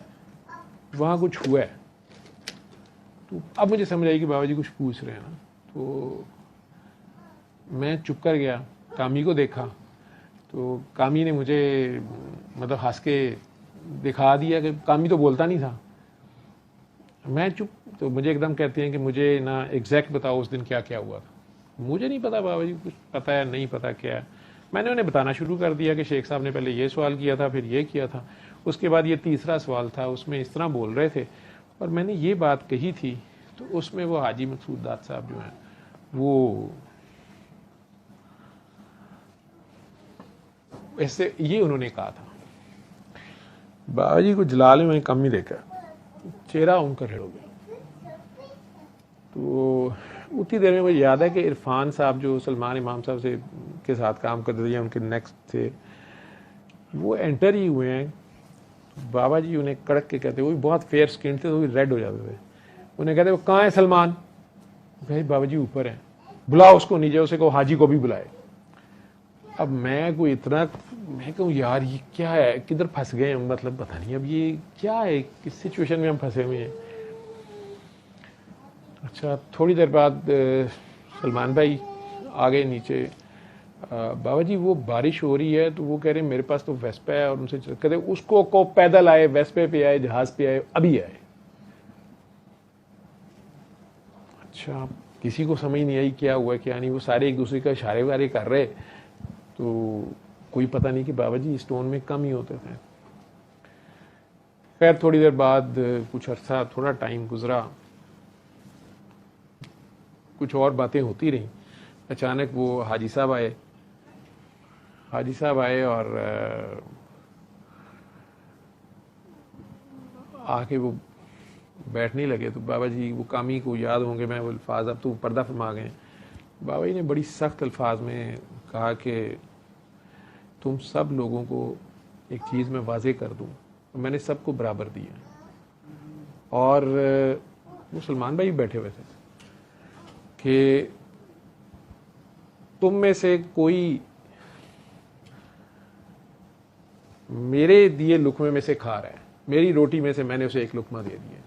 वहाँ कुछ हुआ है। तो अब मुझे समझ आई कि बाबा जी कुछ पूछ रहे हैं ना। तो मैं चुप कर गया, कामी को देखा। तो कामी ने मुझे मतलब हंस के दिखा दिया कि कामी तो बोलता नहीं था। मैं चुप। तो मुझे एकदम कहते हैं कि मुझे ना एग्जैक्ट बताओ उस दिन क्या क्या हुआ था। मुझे नहीं पता बाबा जी, कुछ पता है नहीं पता क्या है। मैंने उन्हें बताना शुरू कर दिया कि शेख साहब ने पहले ये सवाल किया था, फिर ये किया था, उसके बाद ये तीसरा सवाल था, उसमें इस तरह बोल रहे थे और मैंने ये बात कही थी। तो उसमें वो हाजी मकसूद दाद साहब जो हैं वो ऐसे ये उन्होंने कहा था। बाबा जी को जलाल में कम ही देखा, चेहरा उनका रेड हो गया। तो उतनी देर में मुझे याद है कि इरफान साहब जो सलमान इमाम साहब से के साथ काम करते थे या उनके नेक्स्ट थे, वो एंटर ही हुए हैं। बाबा जी उन्हें कड़क के कहते, वो भी बहुत फेयर स्किन थे, तो भी रेड हो जाते थे। उन्हें कहते वो कहाँ है सलमान? भाई बाबा जी ऊपर हैं, बुलाओ उसको नीचे, उसे कहो हाजी को भी बुलाए। अब मैं कोई इतना, मैं कहूँ यार ये क्या है, किधर फंस गए हम, मतलब पता नहीं अब ये क्या है, किस सिचुएशन में हम फंसे हुए हैं। अच्छा, थोड़ी देर बाद सलमान भाई आ गए नीचे। बाबा जी वो बारिश हो रही है, तो वो कह रहे हैं मेरे पास तो वेस्पा है, और उनसे कहते उसको को पैदल आए, वेस्पे पे आए, जहाज पे आए, अभी आए। अच्छा, किसी को समझ नहीं आई क्या हुआ क्या नहीं। वो सारे एक दूसरे का इशारे वारे कर रहे, तो कोई पता नहीं कि बाबा जी स्टोन में कम ही होते थे। खैर थोड़ी देर बाद कुछ अर्सा, थोड़ा टाइम गुजरा, कुछ और बातें होती रहीं। अचानक वो हाजी साहब आए और आके वो बैठने लगे। तो बाबा जी वो कामी को याद होंगे मैं वो अल्फाज, अब तो पर्दा फरमा गए। बाबा जी ने बड़ी सख्त अल्फाज में कहा कि तुम सब लोगों को एक चीज़ में वाजे कर दूं, मैंने सबको बराबर दिया। और वो सलमान भाई बैठे हुए थे कि तुम में से कोई मेरे दिए लुकमे में से खा रहा है, मेरी रोटी में से मैंने उसे एक लुकमा दे दिया,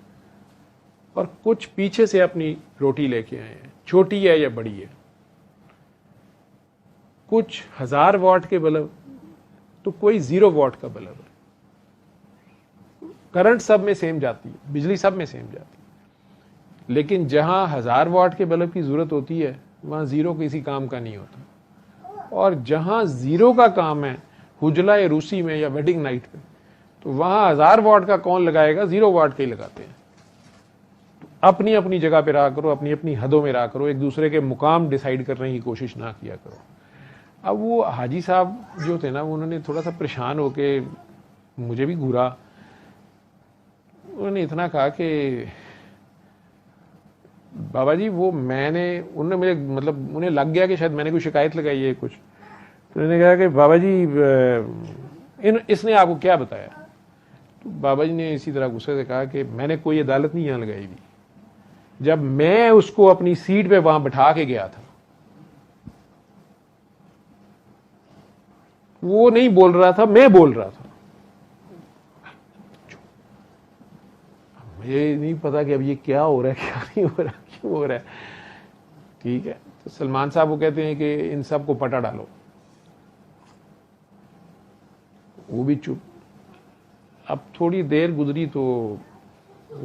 और कुछ पीछे से अपनी रोटी लेके आए हैं, छोटी है या बड़ी है, कुछ 1000 वॉट के बल्ब तो कोई 0 वॉट का बल्ब है। करंट सब में सेम जाती है, बिजली सब में सेम जाती है, लेकिन जहां 1000 वॉट के बल्ब की जरूरत होती है वहां 0 किसी काम का नहीं होता। और जहां 0 का काम है हुजला या रूसी में या वेडिंग नाइट पे, तो वहां 1000 वॉट का कौन लगाएगा, 0 वॉट के ही लगाते हैं। तो अपनी अपनी जगह पे रहा करो, अपनी अपनी हदों में रहा करो, एक दूसरे के मुकाम डिसाइड करने की कोशिश ना किया करो। अब वो हाजी साहब जो थे ना, उन्होंने थोड़ा सा परेशान होके मुझे भी घूरा। उन्होंने इतना कहा कि बाबा जी वो उन्होंने मुझे, मतलब उन्हें लग गया कि शायद मैंने कोई शिकायत लगाई है कुछ। तो उन्होंने कहा कि बाबा जी इसने आपको क्या बताया। तो बाबा जी ने इसी तरह गुस्से से कहा कि मैंने कोई अदालत नहीं यहाँ लगाई हुई, जब मैं उसको अपनी सीट पे वहां बैठा के गया था वो नहीं बोल रहा था, मैं बोल रहा था। मुझे नहीं पता कि अब ये क्या हो रहा है, क्या नहीं हो रहा, क्यों हो रहा है। ठीक है, तो सलमान साहब वो कहते हैं कि इन सब को पटा डालो। वो भी चुप। अब थोड़ी देर गुजरी तो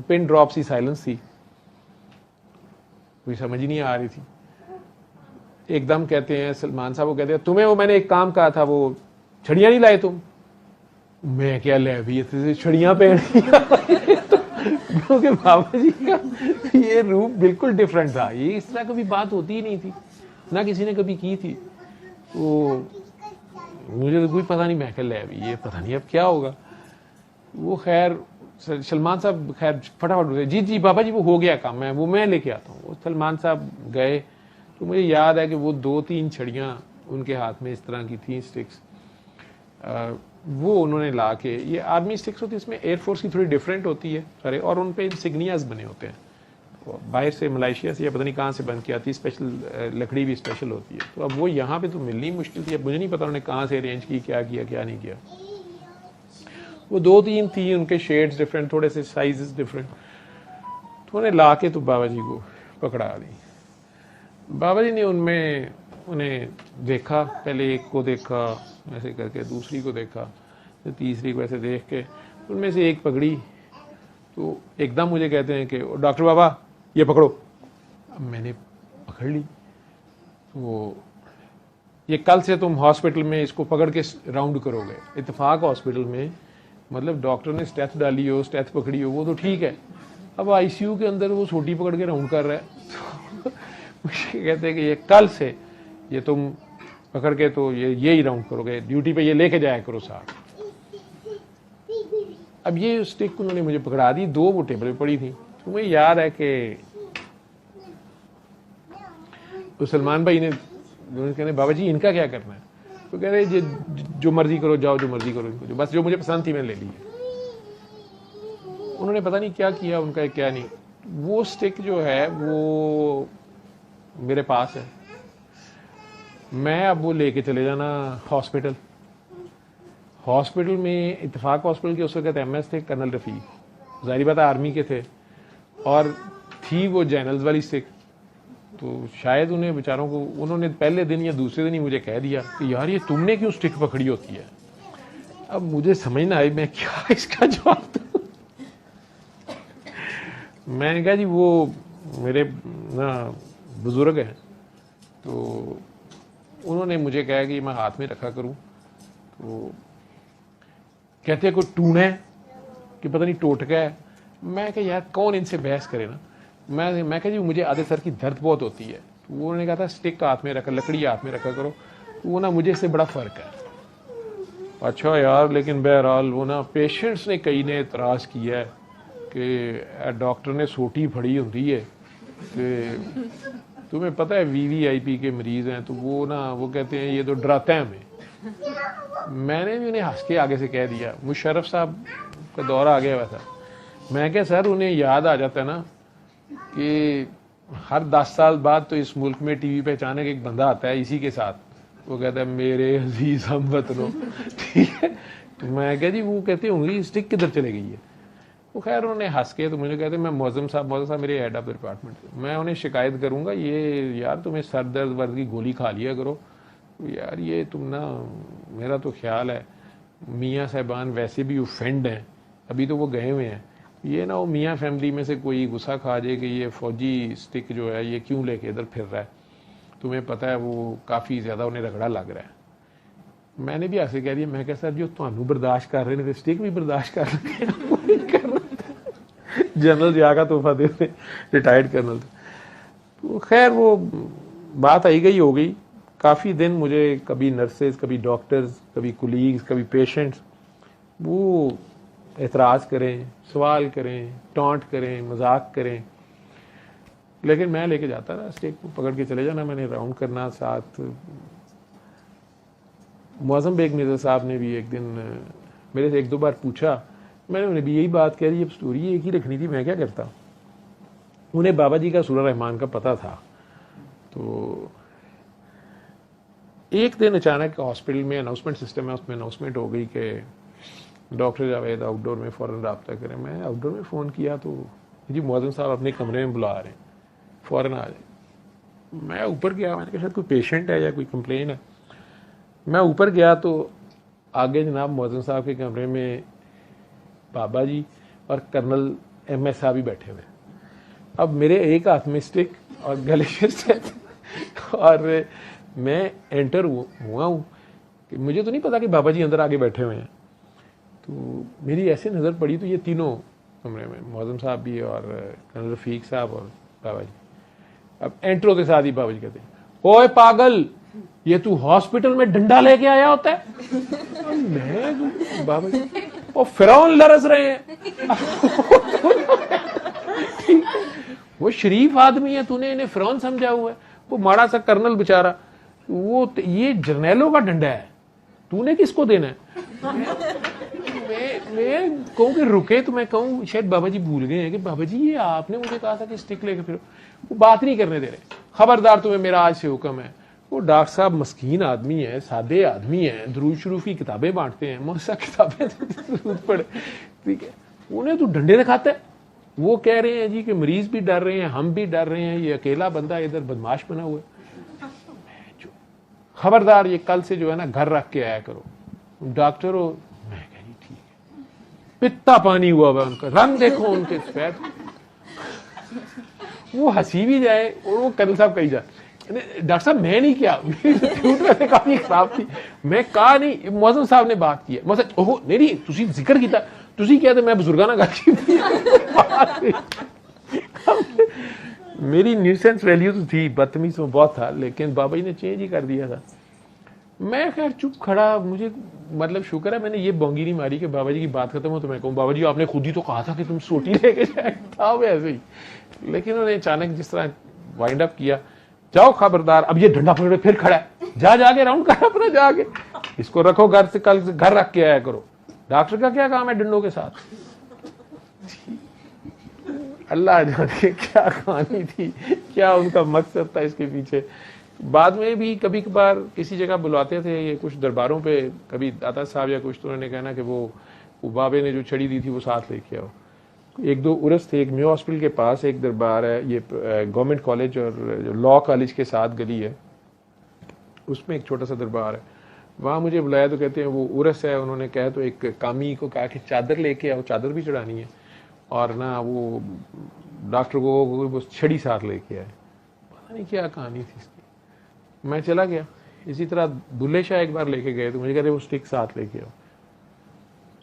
पिन ड्रॉप सी साइलेंस थी, कोई समझ ही नहीं आ रही थी। एकदम कहते हैं सलमान साहब, वो कहते हैं तुम्हें वो मैंने एक काम कहा था, वो छड़ियां नहीं लाए तुम। मैं क्या ले भी छड़ियां पहन क्योंकि बाबा जी का ये रूप बिल्कुल डिफरेंट था, ये इस तरह कभी बात होती ही नहीं थी, ना किसी ने कभी की थी। तो मुझे तो कोई पता नहीं, मैं क्या ले अभी ये पता नहीं अब क्या होगा। वो खैर सलमान साहब खैर फटाफट उठे, जी जी बाबा जी वो हो गया काम, मैं लेके आता हूँ। वो सलमान साहब गए तो मुझे याद है कि वो 2-3 छड़ियाँ उनके हाथ में इस तरह की थी, स्टिक्स। वो उन्होंने ला के, ये आर्मी स्टिक्स होती है, इसमें एयरफोर्स की थोड़ी डिफरेंट होती है सारे, और उन पे इंसिग्नियाज बने होते हैं। बाहर से मलेशिया से या पता नहीं कहाँ से बन के आती है, स्पेशल लकड़ी भी स्पेशल होती है। तो अब वो यहाँ पे तो मिलनी मुश्किल थी। अब मुझे नहीं पता उन्होंने कहाँ से अरेंज की, क्या किया क्या नहीं किया। वो 2-3 थी, उनके शेड्स डिफरेंट, थोड़े से साइजेस डिफरेंट। तो उन्हें ला के तो बाबा जी को पकड़ा दी। बाबा जी ने उनमें उन्हें देखा, पहले एक को देखा ऐसे करके, दूसरी को देखा, तो तीसरी को ऐसे देख के उनमें से एक पकड़ी। तो एकदम मुझे कहते हैं कि डॉक्टर बाबा ये पकड़ो। अब मैंने पकड़ ली। तो ये कल से तुम हॉस्पिटल में इसको पकड़ के राउंड करोगे। इत्तेफाक हॉस्पिटल में, मतलब डॉक्टर ने स्टेथ डाली हो, स्टेथ पकड़ी हो, वो तो ठीक है। अब आईसीयू के अंदर वो छोटी पकड़ के राउंड कर रहा है। मुझे कहते हैं कि ये कल से ये तुम पकड़ के तो ये ही राउंड करोगे, ड्यूटी पे ये लेके जाया करो साथ। अब ये स्टिक उन्होंने मुझे पकड़ा दी, 2 वो टेबल पे पड़ी थी। तो मुझे याद है कि तो सलमान भाई ने कहने बाबा जी इनका क्या करना है। तो कह रहे जो मर्जी करो, जाओ जो मर्जी करो इनको, बस जो मुझे पसंद थी मैंने ले ली। उन्होंने पता नहीं क्या किया उनका, क्या नहीं। वो स्टिक जो है वो मेरे पास है। मैं अब वो लेके चले जाना हॉस्पिटल में, इत्तेफाक हॉस्पिटल के उस वक्त एमएस थे कर्नल रफ़ीक, ज़ाहिर बात आर्मी के थे, और थी वो जैनल्स वाली स्टिक। तो शायद उन्हें बेचारों को, उन्होंने पहले दिन या दूसरे दिन ही मुझे कह दिया कि यार ये तुमने क्यों स्टिक पकड़ी होती है। अब मुझे समझ ना आई मैं क्या इसका जवाब दूं। मैंने कहा जी वो मेरे ना बुज़ुर्ग हैं, तो उन्होंने मुझे कहा कि मैं हाथ में रखा करूं, तो कहते हैं कोई टूना है कि पता नहीं टोटका है। मैं कहा यार कौन इनसे बहस करे ना। मैं कहा जी मुझे आधे सर की दर्द बहुत होती है। तो उन्होंने कहा था स्टिक हाथ में रखा, लकड़ी हाथ में रखा करो। तो वो ना मुझे इससे बड़ा फ़र्क है। अच्छा यार, लेकिन बहरहाल वो ना पेशेंट्स ने कई ने इतराज़ किया है कि डॉक्टर ने सोटी फड़ी होती है कि तुम्हें पता है VVIP के मरीज़ हैं, तो वो ना वो कहते हैं ये तो डराते हैं हमें। मैंने भी उन्हें हंस के आगे से कह दिया, मुशर्रफ साहब का दौर आ गया हुआ था। मैं क्या सर, उन्हें याद आ जाता है ना कि हर 10 साल बाद तो इस मुल्क में टीवी पे अचानक एक बंदा आता है इसी के साथ, वो कहता है मेरे अजीज हमवतनों, ठीक है। तो मैं कह जी वो कहते होंगे स्टिक किधर चले गई है। वो खैर उन्होंने हंस के तो मुझे कहते मैं मौजम साहब मेरे हेड ऑफ डिपार्टमेंट, मैं उन्हें शिकायत करूंगा, ये यार तुम्हें सर दर्द वर्द की गोली खा लिया करो यार, ये तुम ना, मेरा तो ख्याल है मियाँ साहबान वैसे भी ऑफेंड हैं, अभी तो वो गए हुए हैं, ये ना वो मियाँ फैमिली में से कोई गुस्सा खा जाए कि ये फौजी स्टिक जो है ये क्यों लेके इधर फिर रहा है, तुम्हें पता है वो काफ़ी ज़्यादा उन्हें रगड़ा लग रहा है। मैंने भी ऐसे कह दिया, मैं कहा सर जो थानू बर्दाश्त कर रहे हैं स्टिक भी बर्दाश्त कर रहे हैं। जनरल जिया का तोहफा दे रहे, रिटायर्ड कर्नल। तो खैर वो बात आई गई हो गई। काफ़ी दिन मुझे कभी नर्सेज, कभी डॉक्टर्स, कभी कुलीग्स, कभी पेशेंट्स वो एतराज़ करें, सवाल करें, टॉन्ट करें, मजाक करें, लेकिन मैं लेके जाता रहा स्टिक को पकड़ के चले जाना, मैंने राउंड करना साथ। मौज़म बेग मिर्ज़ा साहब ने भी एक दिन मेरे से 1-2 बार पूछा, मैंने उन्हें भी यही बात कह दी, अब स्टोरी एक ही रखनी थी, मैं क्या करता। उन्हें बाबा जी का सूरा रहमान का पता था। तो एक दिन अचानक हॉस्पिटल में अनाउंसमेंट सिस्टम है, उसमें अनाउंसमेंट हो गई कि डॉक्टर जावेद आउटडोर में फ़ौरन रब्ता करें। मैं आउटडोर में फ़ोन किया तो जी मौज़म साहब अपने कमरे में बुला रहे हैं, फ़ौरन आ जाए। मैं ऊपर गया, मैंने कहा शायद कोई पेशेंट है या कोई कंप्लेन है। मैं ऊपर गया तो आगे जनाब मौज़म साहब के कमरे में बाबा जी और कर्नल MS साहब ही बैठे हुए। अब मेरे एक हाथ में स्टिक और गले में और मैं एंटर हुआ हूँ कि मुझे तो नहीं पता कि बाबा जी अंदर आगे बैठे हुए हैं। तो मेरी ऐसे नज़र पड़ी तो ये तीनों कमरे में, मौज़म साहब भी और कर्नल रफ़ीक साहब और बाबा जी। अब एंटर होते साथ ही बाबा जी कहते हैं, ओए पागल, ये तू हॉस्पिटल में डंडा लेके आया होता है। मैं बाबा जी और फिरौन लरस रहे हैं। वो शरीफ आदमी है, तूने इन्हें फिरौन समझा हुआ है। वो माड़ा सा कर्नल बेचारा, वो ये जर्नैलों का डंडा है, तूने किसको देना है। मैं कहूँ कि रुके तो मैं कहूँ शायद बाबा जी भूल गए हैं कि बाबा जी ये आपने मुझे कहा था कि स्टिक लेके फिरो। वो बात नहीं करने दे रहे। खबरदार, तुम्हें मेरा आज से हुक्म है। वो डॉक्टर साहब मस्कीन आदमी है, सादे आदमी है, दुरूद शरीफ की किताबें बांटते हैं, मौसा किताबें जरूरत पड़े, ठीक है, उन्हें तो डंडे दिखाते हैं। वो कह रहे हैं जी कि मरीज भी डर रहे हैं, हम भी डर रहे हैं, ये अकेला बंदा इधर बदमाश बना हुआ है। खबरदार, ये कल से जो है ना घर रख के आया करो। डॉक्टर हो, मैं कह जी ठीक है। पित्ता पानी हुआ हुआ उनका, रंग देखो उनके सफेद। वो हंसी भी जाए और वो कर्नल साहब कही जाए, डॉक्टर साहब मैं नहीं किया, कंप्यूटर काफी खराब थी, मैं कहा नहीं, मौज़म साहब ने बात की है। मौज़म ओहो नहीं तुसी जिक्र किया, तुसी कहते मैं बुजुर्गा ना गल। मेरी न्यूसेंस वैल्यू तो थी, बदतमीज में बहुत था, लेकिन बाबा जी ने चेंज ही कर दिया था। मैं खैर चुप खड़ा, मुझे मतलब शुक्र है मैंने ये बोंगी नहीं मारी कि बाबा जी की बात खत्म हो तो मैं कहूँ बाबा जी आपने खुद ही तो कहा था कि तुम सोटी लेके जाएगा, था वैसे ही। लेकिन उन्होंने अचानक जिस तरह वाइंड अप किया, जाओ खबरदार, अब ये डंडा पकड़े फिर खड़ा है, जाके राउंड कर अपना, जाके इसको रखो घर से, कल से घर रख के आया करो। डॉक्टर का क्या काम है डंडों के साथ। अल्लाह जाने क्या कहानी थी, क्या उनका मकसद था इसके पीछे। बाद में भी कभी कभार किसी जगह बुलाते थे, ये कुछ दरबारों पे कभी दाता साहब या कुछ, तो उन्होंने कहना कि वो बाबे ने जो छड़ी दी थी वो साथ लेके आओ। 1-2 उर्स थे, एक न्यू हॉस्पिटल के पास एक दरबार है, ये गवर्नमेंट कॉलेज और लॉ कॉलेज के साथ गली है, उसमें एक छोटा सा दरबार है। वहाँ मुझे बुलाया तो कहते हैं वो उर्स है, उन्होंने कहा तो एक कामी को कहा कि चादर लेके आओ, चादर भी चढ़ानी है, और ना वो डॉक्टर को वो छड़ी साथ लेके आए, पता नहीं क्या कहानी थी इसकी। मैं चला गया, इसी तरह बुल्ले शाह एक बार लेके गए तो मुझे कहते वो स्टिक साथ लेके आओ,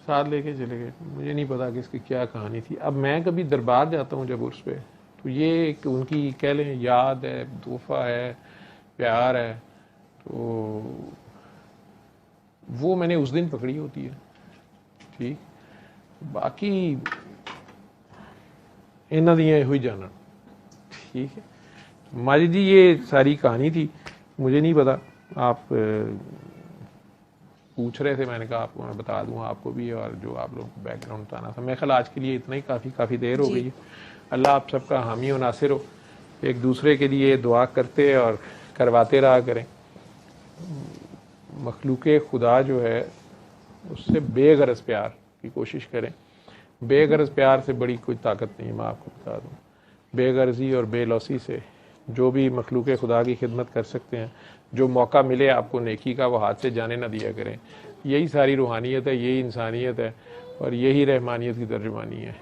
साथ लेके चले गए। मुझे नहीं पता कि इसकी क्या कहानी थी। अब मैं कभी दरबार जाता हूँ जब उर्स पे, तो ये एक उनकी कह लें याद है, तोहफा है, प्यार है, तो वो मैंने उस दिन पकड़ी होती है। ठीक, बाकी इन्हों दियां ਇਹੋ ਹੀ जानन। ठीक है माजिद जी, ये सारी कहानी थी, मुझे नहीं पता, आप पूछ रहे थे, मैंने कहा आपको मैं बता दूं आपको भी, और जो आप लोगों को बैकग्राउंड बताना था। मैं ख्याल आज के लिए इतना ही काफ़ी देर हो गई है। अल्लाह आप सबका हामी और नासिर हो, एक दूसरे के लिए दुआ करते और करवाते रहा करें। मखलूक़ खुदा जो है उससे बेगरज प्यार की कोशिश करें। बेगरज प्यार से बड़ी कोई ताकत नहीं, मैं आपको बता दूं। बेगरजी और बेलौसी से जो भी मखलूक़ खुदा की खिदमत कर सकते हैं, जो मौका मिले आपको नेकी का, वो हाथ से जाने ना दिया करें। यही सारी रूहानियत है, यही इंसानियत है, और यही रहमानियत की तर्जुमानी है।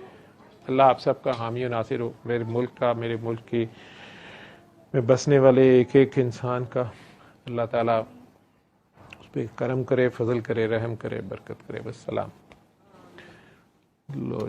अल्लाह आप सबका हामी और नासिर हो। मेरे मुल्क का, मेरे मुल्क की में बसने वाले एक एक इंसान का अल्लाह ताला उस पर करम करे, फजल करे, रहम करे, बरकत करे। बस सलाम। लो